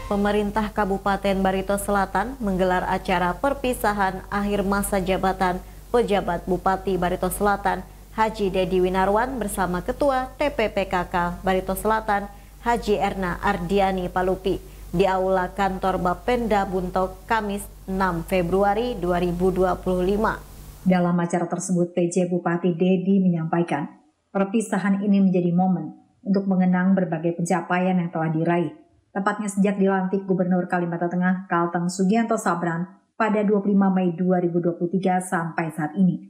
Pemerintah Kabupaten Barito Selatan menggelar acara perpisahan akhir masa jabatan pejabat Bupati Barito Selatan Haji Dedi Winarwan bersama Ketua TPPKK Barito Selatan Haji Erna Ardiani Palupi di Aula Kantor Bapenda Buntok Kamis 6 Februari 2025. Dalam acara tersebut, PJ Bupati Dedi menyampaikan, perpisahan ini menjadi momen untuk mengenang berbagai pencapaian yang telah diraih, tepatnya sejak dilantik Gubernur Kalimantan Tengah Kalteng Sugianto Sabran pada 25 Mei 2023 sampai saat ini.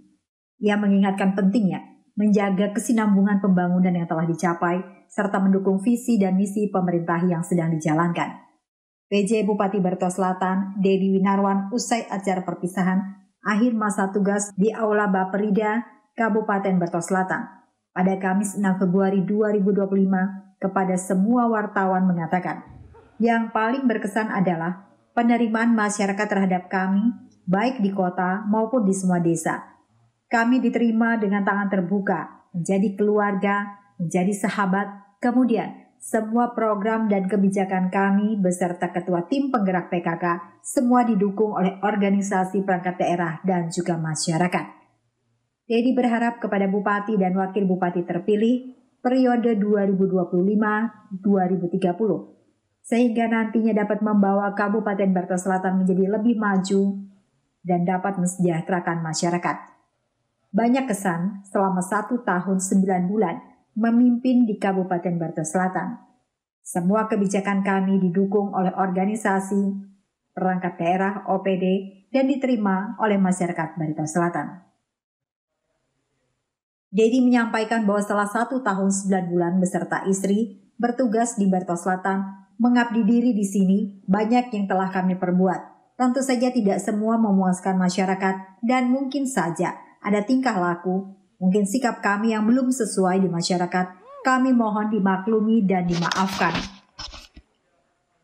Ia mengingatkan pentingnya menjaga kesinambungan pembangunan yang telah dicapai serta mendukung visi dan misi pemerintah yang sedang dijalankan. PJ Bupati Barito Selatan Dedi Winarwan usai acara perpisahan akhir masa tugas di Aula Baperida Kabupaten Barito Selatan pada Kamis 6 Februari 2025 kepada semua wartawan mengatakan, yang paling berkesan adalah penerimaan masyarakat terhadap kami, baik di kota maupun di semua desa. Kami diterima dengan tangan terbuka, menjadi keluarga, menjadi sahabat, kemudian semua program dan kebijakan kami beserta Ketua Tim Penggerak PKK semua didukung oleh organisasi perangkat daerah dan juga masyarakat. Dedi berharap kepada Bupati dan Wakil Bupati terpilih periode 2025-2030, sehingga nantinya dapat membawa Kabupaten Barito Selatan menjadi lebih maju dan dapat mensejahterakan masyarakat. Banyak kesan selama 1 tahun 9 bulan memimpin di Kabupaten Barito Selatan. Semua kebijakan kami didukung oleh organisasi, perangkat daerah, OPD, dan diterima oleh masyarakat Barito Selatan. Dedi menyampaikan bahwa setelah 1 tahun 9 bulan beserta istri bertugas di Barito Selatan, mengabdi diri di sini, banyak yang telah kami perbuat. Tentu saja tidak semua memuaskan masyarakat dan mungkin saja ada tingkah laku, mungkin sikap kami yang belum sesuai di masyarakat, kami mohon dimaklumi dan dimaafkan.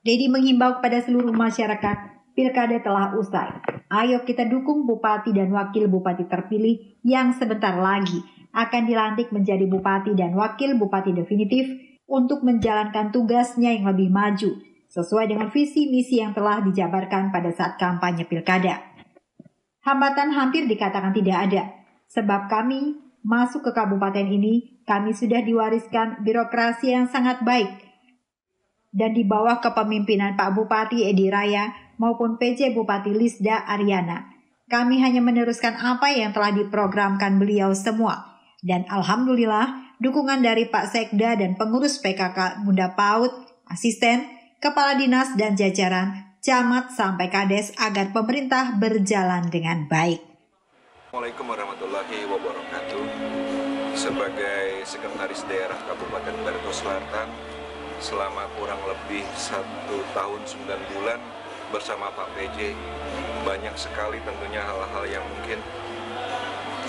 Dedi menghimbau kepada seluruh masyarakat, pilkada telah usai. Ayo kita dukung Bupati dan Wakil Bupati terpilih yang sebentar lagi akan dilantik menjadi Bupati dan Wakil Bupati definitif untuk menjalankan tugasnya yang lebih maju, sesuai dengan visi misi yang telah dijabarkan pada saat kampanye pilkada. Hambatan hampir dikatakan tidak ada, sebab kami masuk ke kabupaten ini, kami sudah diwariskan birokrasi yang sangat baik. Dan di bawah kepemimpinan Pak Bupati Edi Raya maupun PJ Bupati Lisda Aryana, kami hanya meneruskan apa yang telah diprogramkan beliau semua. Dan alhamdulillah, dukungan dari Pak Sekda dan pengurus PKK Bunda PAUD, asisten, kepala dinas dan jajaran, camat sampai kades agar pemerintah berjalan dengan baik. Assalamualaikum warahmatullahi wabarakatuh. Sebagai Sekretaris Daerah Kabupaten Barito Selatan, selama kurang lebih 1 tahun 9 bulan bersama Pak PJ, banyak sekali tentunya hal-hal yang mungkin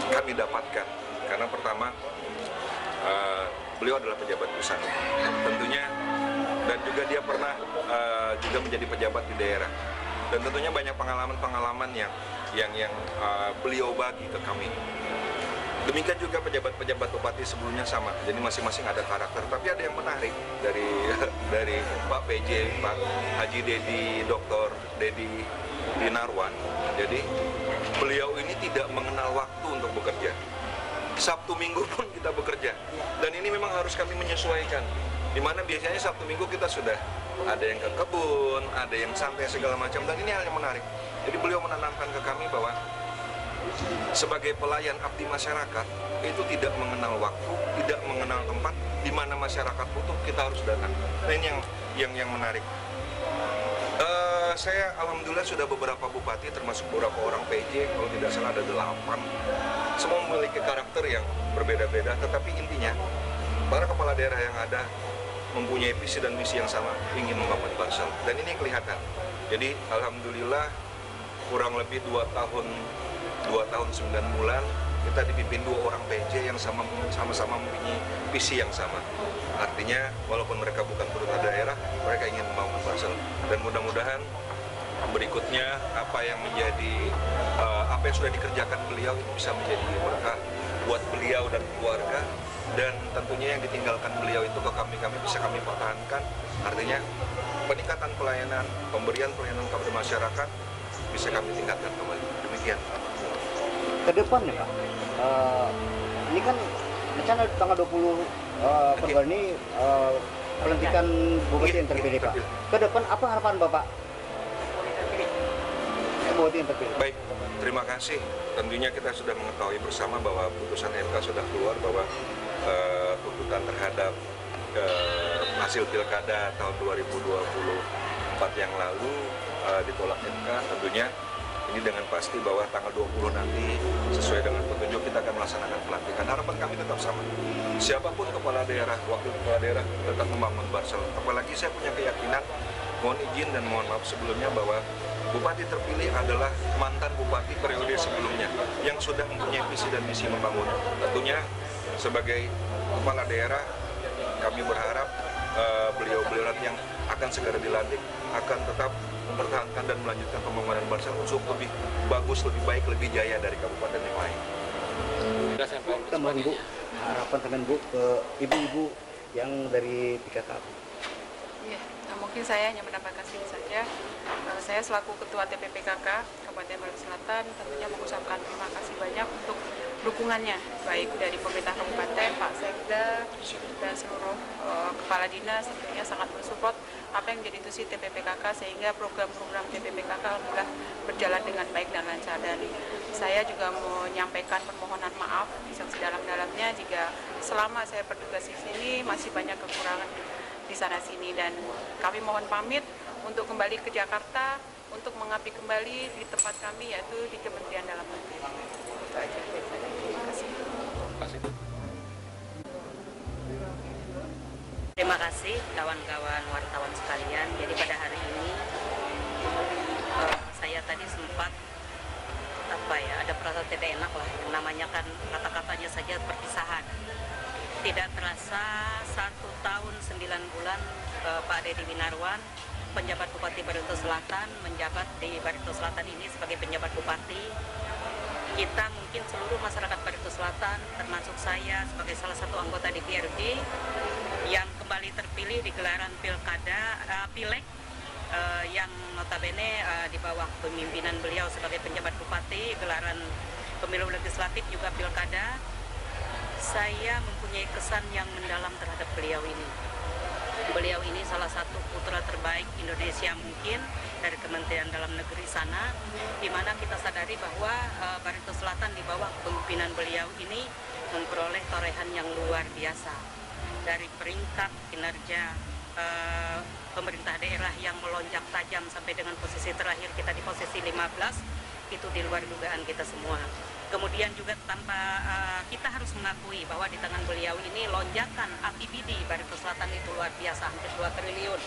kami dapatkan. Karena pertama, beliau adalah pejabat pusat, tentunya, dan juga dia pernah juga menjadi pejabat di daerah. Dan tentunya banyak pengalaman-pengalaman yang beliau bagi ke kami. Demikian juga pejabat-pejabat bupati sebelumnya sama. Jadi masing-masing ada karakter. Tapi ada yang menarik dari Pak PJ, Pak Haji Dedi, Dr. Dedi Winarwan. Jadi beliau ini tidak mengenal waktu untuk bekerja. Sabtu Minggu pun kita bekerja. Dan ini memang harus kami menyesuaikan. Di mana biasanya Sabtu Minggu kita sudah ada yang ke kebun, ada yang santai segala macam, dan ini hal yang menarik. Jadi beliau menanamkan ke kami bahwa sebagai pelayan abdi masyarakat itu tidak mengenal waktu, tidak mengenal tempat, di mana masyarakat butuh kita harus datang. Nah ini yang menarik. Saya alhamdulillah sudah beberapa bupati termasuk beberapa orang PJ, kalau tidak salah ada 8. Semua memiliki karakter yang berbeda-beda, tetapi intinya para kepala daerah yang ada mempunyai visi dan misi yang sama, ingin membangun Barsel. Dan ini kelihatan. Jadi alhamdulillah kurang lebih 2 tahun 9 bulan kita dipimpin 2 orang PJ yang sama-sama mempunyai visi yang sama. Artinya walaupun mereka bukan pemerintah daerah, mereka ingin membangun Barsel. Dan mudah-mudahan berikutnya apa yang sudah dikerjakan beliau itu bisa menjadi berkah buat beliau dan keluarga, dan tentunya yang ditinggalkan beliau itu ke kami bisa kami pertahankan. Artinya peningkatan pelayanan, pemberian pelayanan kepada masyarakat bisa kami tingkatkan kembali. Demikian. Ke depannya Pak, ini kan rencana tanggal 20 Februari ini pelantikan bupati yang terpilih Pak. Ke depan apa harapan Bapak? Bupati yang terpilih. Baik, terima kasih. Tentunya kita sudah mengetahui bersama bahwa putusan MK sudah keluar bahwa tuntutan terhadap hasil pilkada tahun 2024 yang lalu ditolak MK. Tentunya ini dengan pasti bahwa tanggal 20 nanti sesuai dengan petunjuk kita akan melaksanakan pelantikan. Harapan kami tetap sama. Siapapun kepala daerah, wakil kepala daerah tetap membangun Barsel. Apalagi saya punya keyakinan, mohon izin dan mohon maaf sebelumnya bahwa Bupati terpilih adalah mantan bupati periode sebelumnya yang sudah mempunyai visi dan misi membangun. Tentunya sebagai kepala daerah kami berharap beliau-beliau yang akan segera dilantik akan tetap mempertahankan dan melanjutkan pembangunan Barsel untuk lebih bagus, lebih baik, lebih jaya dari kabupaten yang lain. Tambahan Bu, harapan teman Bu ke ibu-ibu yang dari PKK. Ya, mungkin saya hanya menambahkan sedikit saja. Saya selaku Ketua TPPKK Kabupaten Bali Selatan tentunya mengucapkan terima kasih banyak untuk dukungannya, baik dari pemerintah kabupaten, Pak Sekda, dan seluruh kepala dinas tentunya sangat mensupport apa yang menjadi tusi TPPKK sehingga program-program TPPKK alhamdulillah berjalan dengan baik dan lancar. Dan saya juga menyampaikan permohonan maaf yang sedalam-dalamnya jika selama saya bertugas di sini masih banyak kekurangan di sana sini, dan kami mohon pamit untuk kembali ke Jakarta untuk mengabdi kembali di tempat kami yaitu di Kementerian Dalam Negeri. Itu aja. Terima kasih. Terima kasih kawan-kawan wartawan sekalian. Jadi pada hari ini saya tadi sempat ada perasaan tidak enak lah, yang namanya kan kata-katanya saja perpisahan. Tidak terasa 1 tahun 9 bulan Pak Deddy Winarwan, penjabat Bupati Barito Selatan, menjabat di Barito Selatan ini sebagai penjabat bupati. Kita mungkin seluruh masyarakat Barito Selatan, termasuk saya sebagai salah satu anggota DPRD yang kembali terpilih di gelaran Pileg yang notabene di bawah pemimpinan beliau sebagai penjabat bupati, gelaran pemilu legislatif juga pilkada. Saya mempunyai kesan yang mendalam terhadap beliau ini. Beliau ini salah satu putra terbaik Indonesia mungkin dari Kementerian Dalam Negeri sana, di mana kita sadari bahwa Barito Selatan di bawah kepemimpinan beliau ini memperoleh torehan yang luar biasa. Dari peringkat kinerja pemerintah daerah yang melonjak tajam sampai dengan posisi terakhir kita di posisi 15, itu di luar dugaan kita semua. Kemudian juga kita harus mengakui bahwa di tangan beliau ini lonjakan APBD Barito Selatan itu luar biasa, hampir 2 triliun.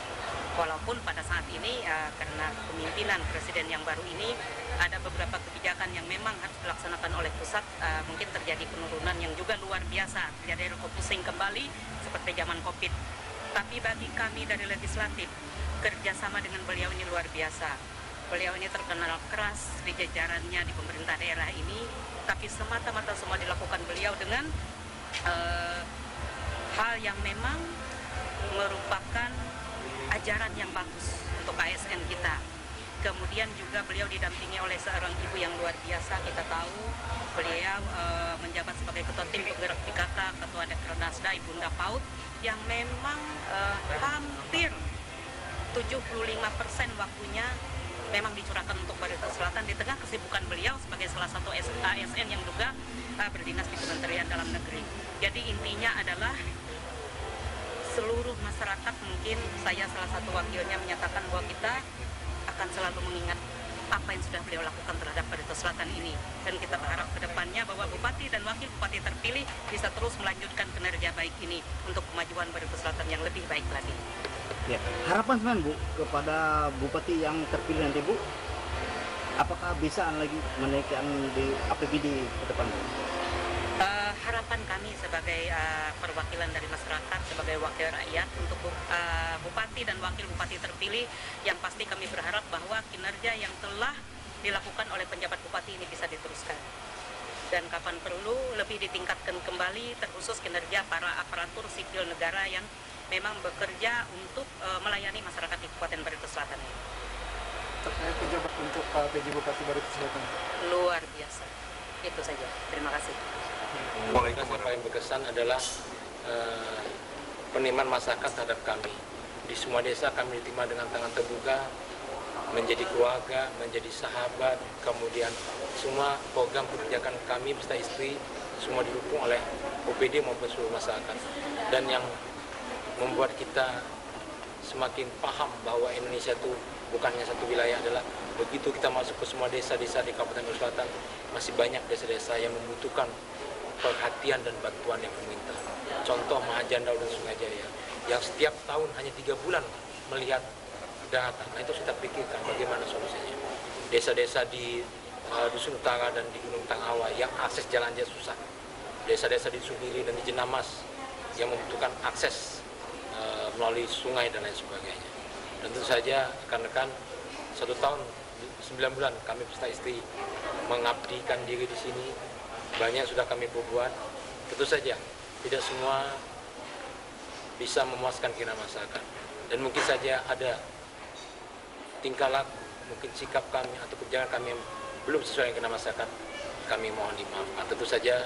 Walaupun pada saat ini karena kepemimpinan presiden yang baru ini ada beberapa kebijakan yang memang harus dilaksanakan oleh pusat, mungkin terjadi penurunan yang juga luar biasa, terjadi refocusing kembali seperti zaman Covid. Tapi bagi kami dari legislatif, kerjasama dengan beliau ini luar biasa. Beliau ini terkenal keras di jajarannya di pemerintah daerah ini, tapi semata-mata semua dilakukan beliau dengan hal yang memang merupakan ajaran yang bagus untuk ASN kita. Kemudian juga beliau didampingi oleh seorang ibu yang luar biasa. Kita tahu beliau menjabat sebagai ketua tim penggerak PKK, ketua Dekranasda Ibunda Paut, yang memang hampir 75% waktunya memang dicurahkan untuk Barito Selatan di tengah kesibukan beliau sebagai salah satu ASN yang juga berdinas di Kementerian Dalam Negeri. Jadi intinya adalah seluruh masyarakat, mungkin saya salah satu wakilnya, menyatakan bahwa kita akan selalu mengingat apa yang sudah beliau lakukan terhadap Barito Selatan ini, dan kita berharap ke depannya bahwa Bupati dan Wakil Bupati terpilih bisa terus melanjutkan kinerja baik ini untuk kemajuan Barito Selatan yang lebih baik lagi. Ya, harapan teman Bu kepada Bupati yang terpilih nanti Bu, apakah bisa lagi menaikkan di APBD ke depan? Harapan kami sebagai perwakilan dari masyarakat, sebagai wakil rakyat untuk Bupati dan Wakil Bupati terpilih, yang pasti kami berharap bahwa kinerja yang telah dilakukan oleh penjabat Bupati ini bisa diteruskan. dan kapan perlu lebih ditingkatkan kembali terkhusus kinerja para aparatur sipil negara yang memang bekerja untuk melayani masyarakat di Kabupaten Barito Selatan ini. Terkait pejabat untuk PJ Bupati Barito Selatan? Luar biasa. Itu saja. Terima kasih. Yang paling berkesan adalah penerimaan masyarakat terhadap kami. Di semua desa kami diterima dengan tangan terbuka, menjadi keluarga, menjadi sahabat, kemudian semua program kebijakan kami beserta istri semua didukung oleh OPD maupun seluruh masyarakat. Dan yang membuat kita semakin paham bahwa Indonesia itu bukan hanya satu wilayah adalah begitu kita masuk ke semua desa-desa di Kabupaten Barito Selatan, masih banyak desa-desa yang membutuhkan perhatian dan bantuan yang pemerintah. Contoh Mahajandau dan Sungai Jaya yang setiap tahun hanya 3 bulan melihat daratan. Nah, itu kita pikirkan bagaimana solusinya. Desa-desa di Dusun Utara dan di Gunung Tanghawa yang akses jalannya susah. Desa-desa di Sumiri dan di Jenamas yang membutuhkan akses melalui sungai dan lain sebagainya. Dan tentu saja rekan-rekan 1 tahun 9 bulan kami beserta istri mengabdikan diri di sini. Banyak sudah kami perbuat. Tentu saja tidak semua bisa memuaskan keinginan masyarakat. Dan mungkin saja ada tingkah laku, mungkin sikap kami atau kebijakan kami yang belum sesuai dengan keinginan masyarakat. Kami mohon dimaafkan. Tentu saja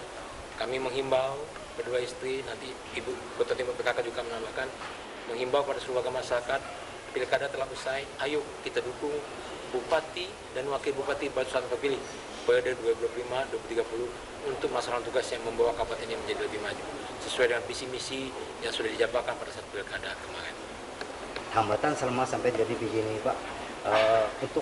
kami menghimbau berdua istri, nanti Ibu Ketua Tim PKK juga menambahkan, menghimbau pada seluruh warga masyarakat, pilkada telah usai, ayo kita dukung Bupati dan Wakil Bupati Barito Selatan terpilih periode 2025-2030 untuk melaksanakan tugas yang membawa kabupaten ini menjadi lebih maju sesuai dengan visi misi yang sudah dijabarkan pada saat pilkada kemarin. Hambatan selama sampai jadi begini Pak, untuk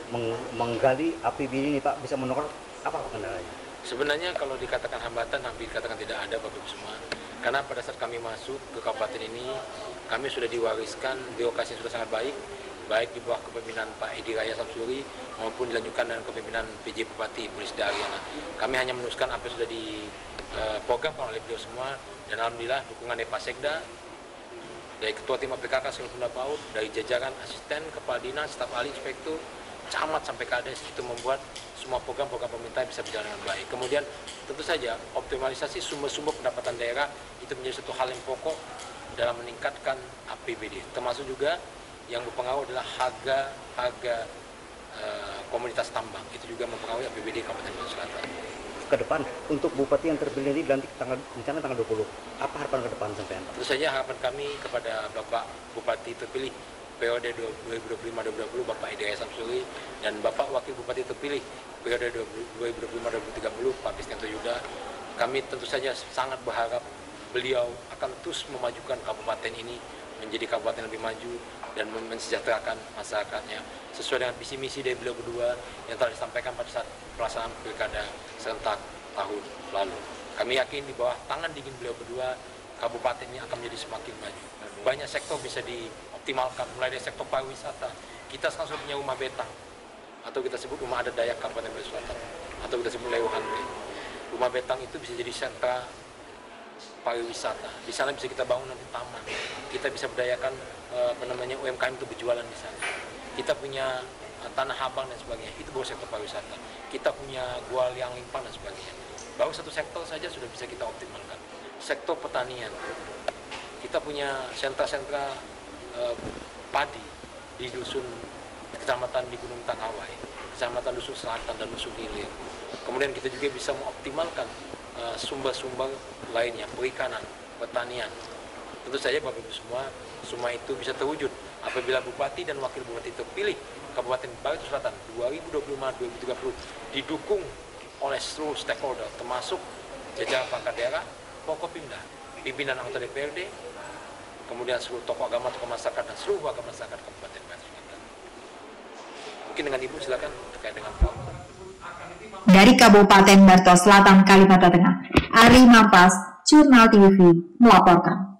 menggali APBD ini Pak, bisa menukar apa kendalanya? Sebenarnya kalau dikatakan hambatan, hampir dikatakan tidak ada Bapak Ibu semua. Karena pada saat kami masuk ke kabupaten ini, kami sudah diwariskan birokrasi yang sudah sangat baik, baik di bawah kepemimpinan Pak Edi Raya Samsuri maupun dilanjutkan dengan kepemimpinan PJ Bupati Bu Risda Aryana. Kami hanya meneruskan apa yang sudah diprogramkan oleh beliau semua, dan alhamdulillah dukungan dari Pak Sekda, dari Ketua Tim PKK seluruh Bunda PAUD, dari jajaran asisten, kepala dinas, staf ahli, inspektur, camat sampai kades, itu membuat semua program-program pemerintah bisa berjalan dengan baik. Kemudian tentu saja optimalisasi sumber-sumber pendapatan daerah itu menjadi satu hal yang pokok dalam meningkatkan APBD. Termasuk juga yang berpengaruh adalah harga komoditas tambang, itu juga mempengaruhi APBD Kabupaten Barito Selatan. Ke depan untuk Bupati yang terpilih ini dilantik rencana tanggal 20. Apa harapan ke depan sampean? Tentu saja harapan kami kepada Bapak Bupati terpilih periode 2025-2020 Bapak Edi Raya Samsuri dan Bapak Wakil Bupati terpilih periode 2025-2030 Pak Kristianto Yuda, kami tentu saja sangat berharap beliau akan terus memajukan kabupaten ini menjadi kabupaten lebih maju dan mensejahterakan masyarakatnya sesuai dengan visi misi dari beliau berdua yang telah disampaikan pada saat pelaksanaan pilkada serentak tahun lalu. Kami yakin di bawah tangan dingin beliau berdua, kabupaten ini akan menjadi semakin maju. Banyak sektor bisa dioptimalkan, mulai dari sektor pariwisata. Kita sekarang sudah punya rumah betang, atau kita sebut rumah adat Dayak Kabupaten Barito Selatan, atau kita sebut Leuhan. Rumah betang itu bisa jadi sentra pariwisata. Di sana bisa kita bangun nanti taman. Kita bisa berdayakan UMKM itu berjualan di sana. Kita punya tanah abang dan sebagainya. Itu baru sektor pariwisata. Kita punya gua liang limpang dan sebagainya. Baru satu sektor saja sudah bisa kita optimalkan. Sektor pertanian. Kita punya sentra-sentra padi di dusun kecamatan di Gunung Tanghawa, kecamatan Dusun Selatan dan Dusun Hilir. Kemudian kita juga bisa mengoptimalkan sumber-sumber lainnya, perikanan, pertanian. Tentu saja Bapak Ibu semua itu bisa terwujud apabila Bupati dan Wakil Bupati terpilih Kabupaten Barito Selatan 2025-2030 didukung oleh seluruh stakeholder, termasuk jajaran perangkat daerah, Forkopimda, pimpinan anggota DPRD, kemudian seluruh tokoh agama, tokoh masyarakat, dan seluruh warga masyarakat Kabupaten Barito Selatan. Mungkin dengan Ibu silakan terkait dengan Pak. Dari Kabupaten Barito Selatan, Kalimantan Tengah, Ari Mampas, Jurnal TV melaporkan.